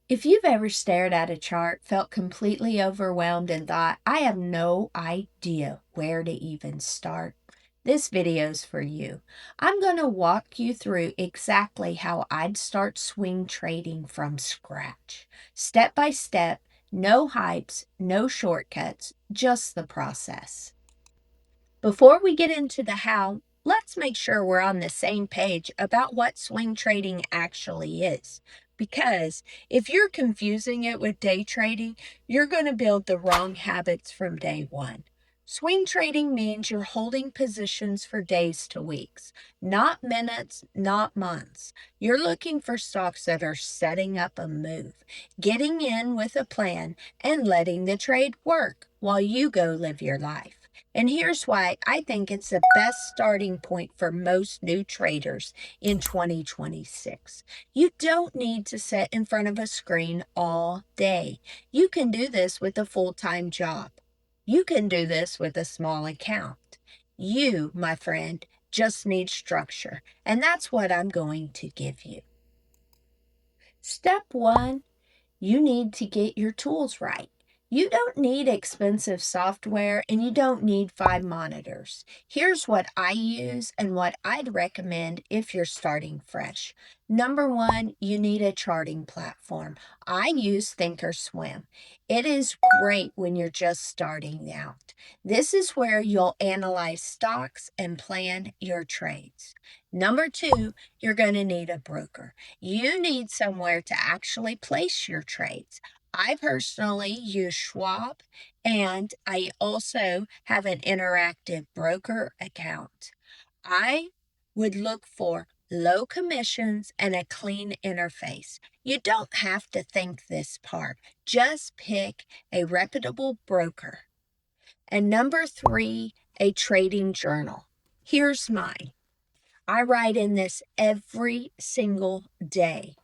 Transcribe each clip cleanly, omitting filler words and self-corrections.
If you've ever stared at a chart, felt completely overwhelmed, and thought, I have no idea where to even start, this video's for you. I'm going to walk you through exactly how I'd start swing trading from scratch. Step by step, no hypes, no shortcuts, just the process. Before we get into the how, let's make sure we're on the same page about what swing trading actually is. Because if you're confusing it with day trading, you're going to build the wrong habits from day one. Swing trading means you're holding positions for days to weeks, not minutes, not months. You're looking for stocks that are setting up a move, getting in with a plan, and letting the trade work while you go live your life. And here's why I think it's the best starting point for most new traders in 2026. You don't need to sit in front of a screen all day. You can do this with a full-time job. You can do this with a small account. You, my friend, just need structure, and that's what I'm going to give you. Step one, you need to get your tools right. You don't need expensive software and you don't need 5 monitors. Here's what I use and what I'd recommend if you're starting fresh. Number one, you need a charting platform. I use Thinkorswim. It is great when you're just starting out. This is where you'll analyze stocks and plan your trades. Number two, you're going to need a broker. You need somewhere to actually place your trades. I personally use Schwab, and I also have an interactive broker account. I would look for low commissions and a clean interface. You don't have to think this part. Just pick a reputable broker. And number three, a trading journal. Here's mine. I write in this every single day.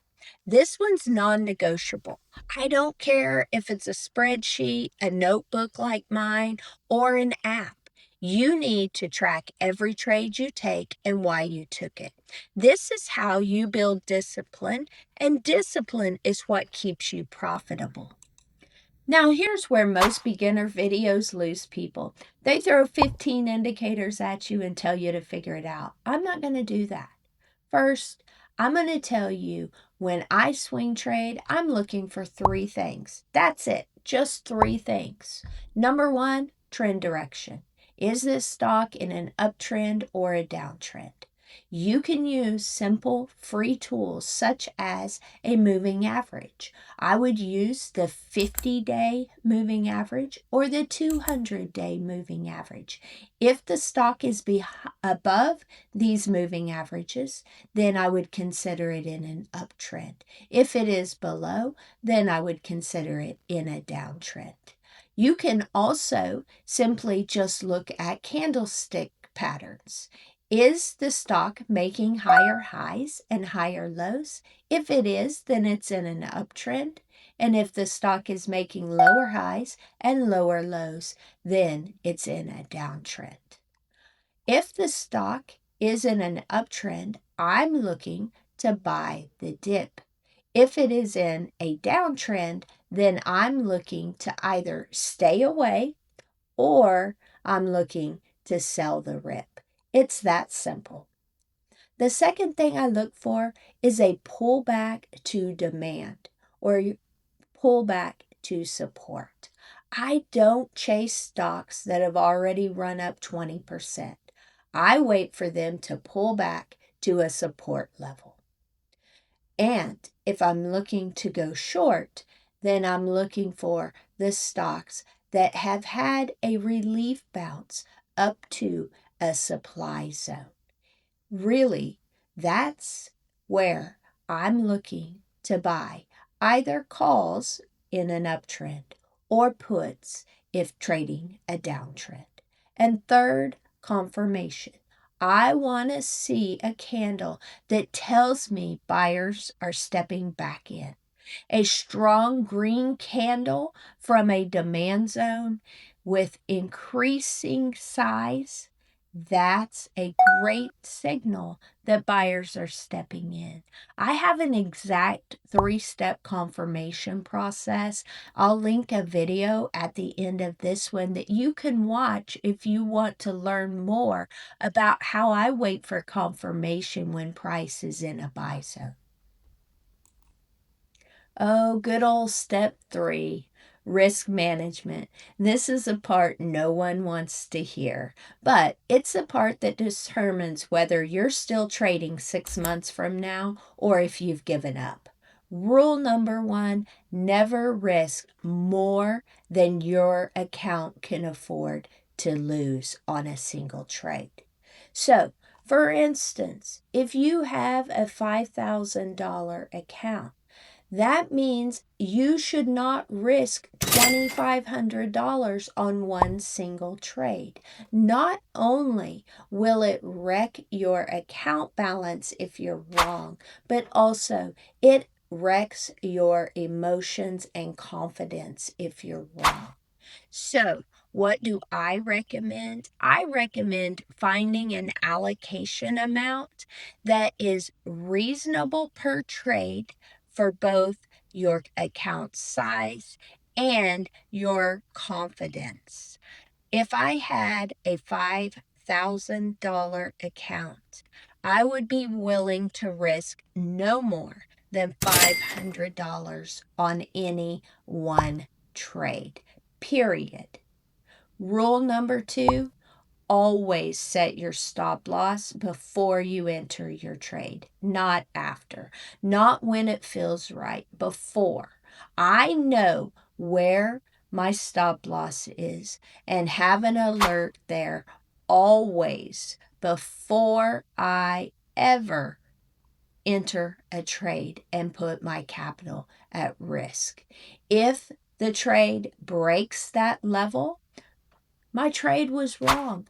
This one's non-negotiable. I don't care if it's a spreadsheet, a notebook like mine, or an app. You need to track every trade you take and why you took it. This is how you build discipline, and discipline is what keeps you profitable. Now, here's where most beginner videos lose people. They throw 15 indicators at you and tell you to figure it out. I'm not going to do that. First, I'm going to tell you when I swing trade, I'm looking for 3 things. That's it, just 3 things. Number one, trend direction. Is this stock in an uptrend or a downtrend? You can use simple free tools such as a moving average. I would use the 50-day moving average or the 200-day moving average. If the stock is above these moving averages, then I would consider it in an uptrend. If it is below, then I would consider it in a downtrend. You can also simply just look at candlestick patterns. Is the stock making higher highs and higher lows? If it is, then it's in an uptrend. And if the stock is making lower highs and lower lows, then it's in a downtrend. If the stock is in an uptrend, I'm looking to buy the dip. If it is in a downtrend, then I'm looking to either stay away or I'm looking to sell the rip. It's that simple. The second thing I look for is a pullback to demand or pullback to support. I don't chase stocks that have already run up 20%. I wait for them to pull back to a support level. And if I'm looking to go short, then I'm looking for the stocks that have had a relief bounce up to a supply zone. Really, that's where I'm looking to buy either calls in an uptrend or puts if trading a downtrend. And third, confirmation. I want to see a candle that tells me buyers are stepping back in. A strong green candle from a demand zone with increasing size That's a great signal that buyers are stepping in. I have an exact 3-step confirmation process. I'll link a video at the end of this one that you can watch if you want to learn more about how I wait for confirmation when price is in a buy zone. Oh, good old step 3, risk management. This is a part no one wants to hear, but it's the part that determines whether you're still trading 6 months from now or if you've given up. Rule number 1, never risk more than your account can afford to lose on a single trade. So, for instance, if you have a $5,000 account, that means you should not risk $2,500 on one single trade. Not only will it wreck your account balance if you're wrong, but also it wrecks your emotions and confidence if you're wrong. So, what do I recommend? I recommend finding an allocation amount that is reasonable per trade for both your account size and your confidence. If I had a $5,000 account, I would be willing to risk no more than $500 on any one trade, period. Rule number 2, always set your stop loss before you enter your trade, not after, not when it feels right, before. I know where my stop loss is and have an alert there always before I ever enter a trade and put my capital at risk. If the trade breaks that level, my trade was wrong.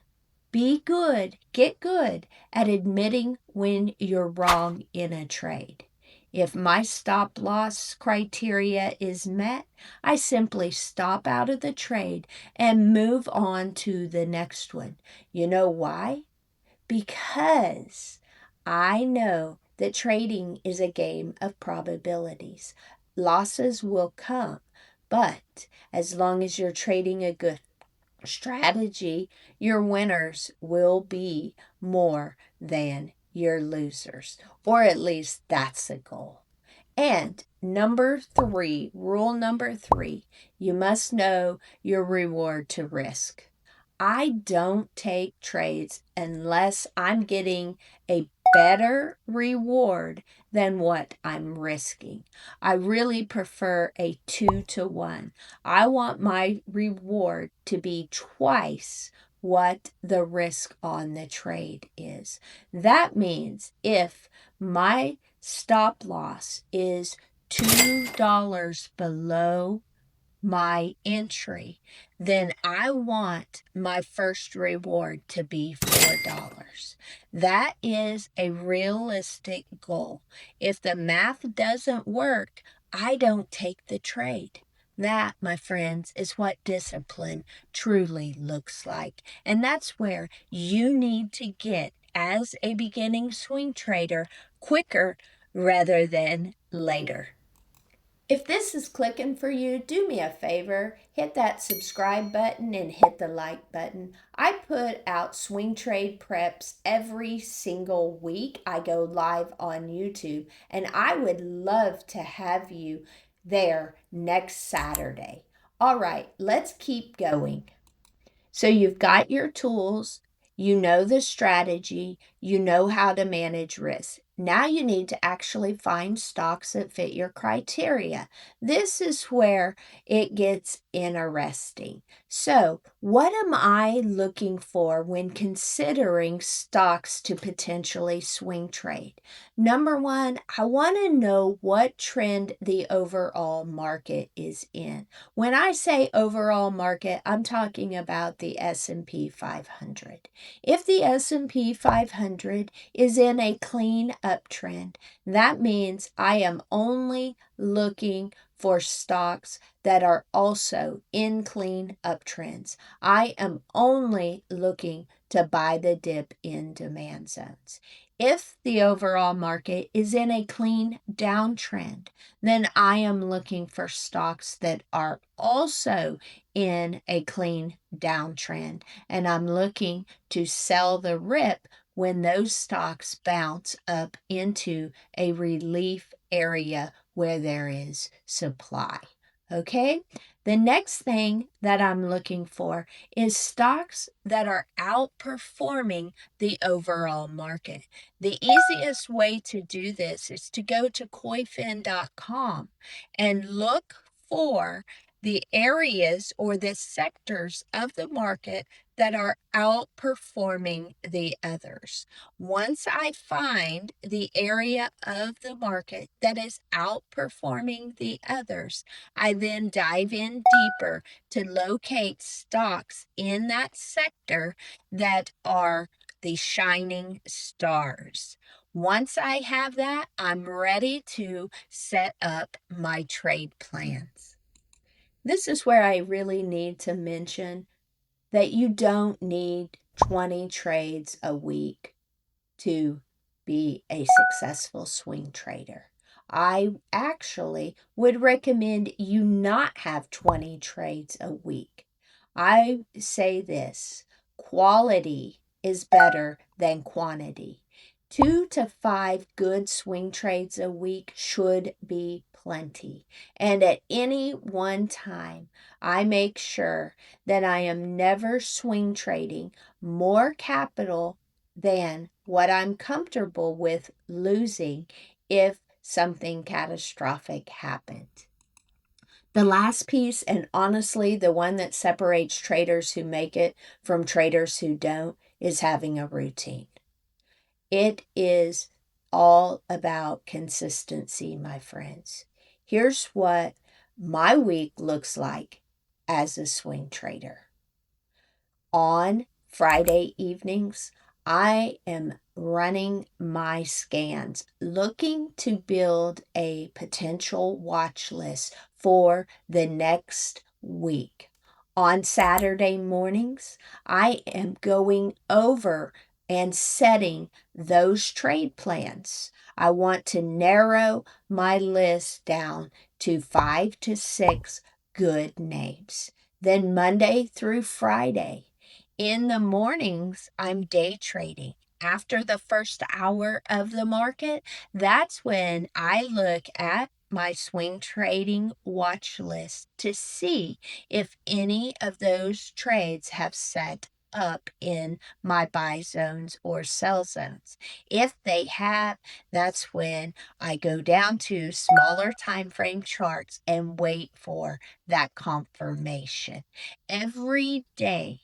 Be good, get good at admitting when you're wrong in a trade. If my stop loss criteria is met, I simply stop out of the trade and move on to the next one. You know why? Because I know that trading is a game of probabilities. Losses will come, but as long as you're trading a good strategy, your winners will be more than your losers, or at least that's the goal. And rule number 3, you must know your reward to risk. I don't take trades unless I'm getting a better reward than what I'm risking. I really prefer a 2-to-1. I want my reward to be twice what the risk on the trade is. That means if my stop loss is $2 below my entry, then I want my first reward to be $4. That is a realistic goal. If the math doesn't work, I don't take the trade. That, my friends, is what discipline truly looks like. And that's where you need to get as a beginning swing trader quicker rather than later. If this is clicking for you, do me a favor, hit that subscribe button and hit the like button. I put out swing trade preps every single week. I go live on YouTube, and I would love to have you there next Saturday. All right, let's keep going. So you've got your tools, you know the strategy, you know how to manage risk. Now you need to actually find stocks that fit your criteria. This is where it gets interesting. So, what am I looking for when considering stocks to potentially swing trade? Number 1, I want to know what trend the overall market is in. When I say overall market, I'm talking about the S&P 500. If the S&P 500 is in a clean uptrend, that means I am only looking for stocks that are also in clean uptrends. I am only looking to buy the dip in demand zones. If the overall market is in a clean downtrend, then I am looking for stocks that are also in a clean downtrend, and I'm looking to sell the rip when those stocks bounce up into a relief area where there is supply. Okay, the next thing that I'm looking for is stocks that are outperforming the overall market. The easiest way to do this is to go to koifin.com and look for the areas or the sectors of the market that are outperforming the others. Once I find the area of the market that is outperforming the others, I then dive in deeper to locate stocks in that sector that are the shining stars. Once I have that, I'm ready to set up my trade plans. This is where I really need to mention that you don't need 20 trades a week to be a successful swing trader. I actually would recommend you not have 20 trades a week. I say this: quality is better than quantity. 2 to 5 good swing trades a week should be plenty. And at any one time, I make sure that I am never swing trading more capital than what I'm comfortable with losing if something catastrophic happened. The last piece, and honestly the one that separates traders who make it from traders who don't, is having a routine. It is all about consistency, my friends. Here's what my week looks like as a swing trader. On Friday evenings, I am running my scans, looking to build a potential watch list for the next week. On Saturday mornings, I am going over and setting those trade plans. I want to narrow my list down to 5 to 6 good names. Then Monday through Friday, in the mornings, I'm day trading. After the first hour of the market, that's when I look at my swing trading watch list to see if any of those trades have set up in my buy zones or sell zones. If they have, that's when I go down to smaller time frame charts and wait for that confirmation. Every day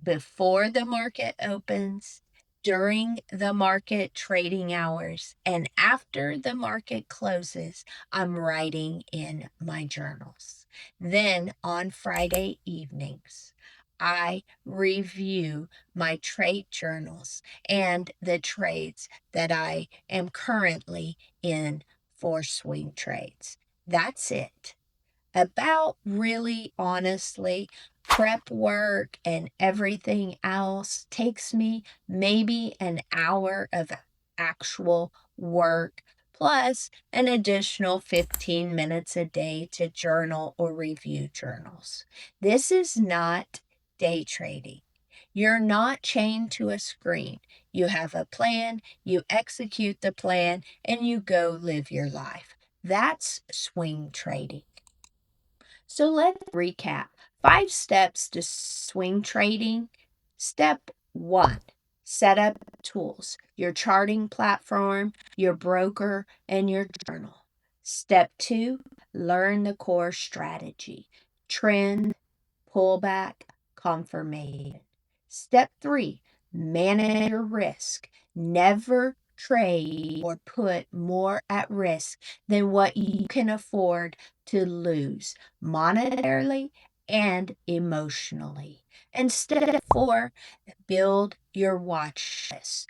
before the market opens, during the market trading hours, and after the market closes, I'm writing in my journals. Then on Friday evenings, I review my trade journals and the trades that I am currently in for swing trades. That's it. About really honestly, prep work and everything else takes me maybe an hour of actual work plus an additional 15 minutes a day to journal or review journals. This is not day trading. You're not chained to a screen. You have a plan, you execute the plan, and you go live your life. That's swing trading. So let's recap 5 steps to swing trading. Step 1: set up tools, your charting platform, your broker, and your journal. Step 2: learn the core strategy, trend, pullback, confirmation. Step 3: manage your risk. Never trade or put more at risk than what you can afford to lose monetarily and emotionally. And step 4: build your watch list.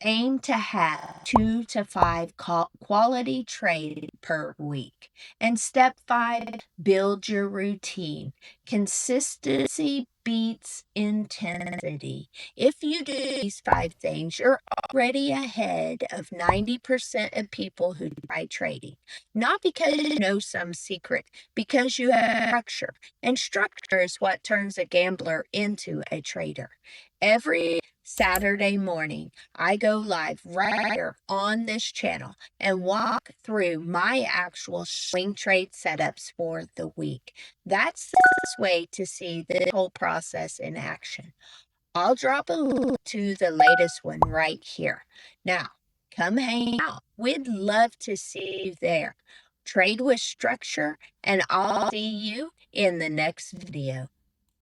Aim to have 2 to 5 quality trades per week. And step 5, build your routine. Consistency beats intensity. If you do these 5 things, you're already ahead of 90% of people who try trading. Not because you know some secret, because you have structure. And structure is what turns a gambler into a trader. Every Saturday morning, I go live right here on this channel and walk through my actual swing trade setups for the week. That's the best way to see the whole process in action. I'll drop a link to the latest one right here. Now, come hang out. We'd love to see you there. Trade with structure, and I'll see you in the next video.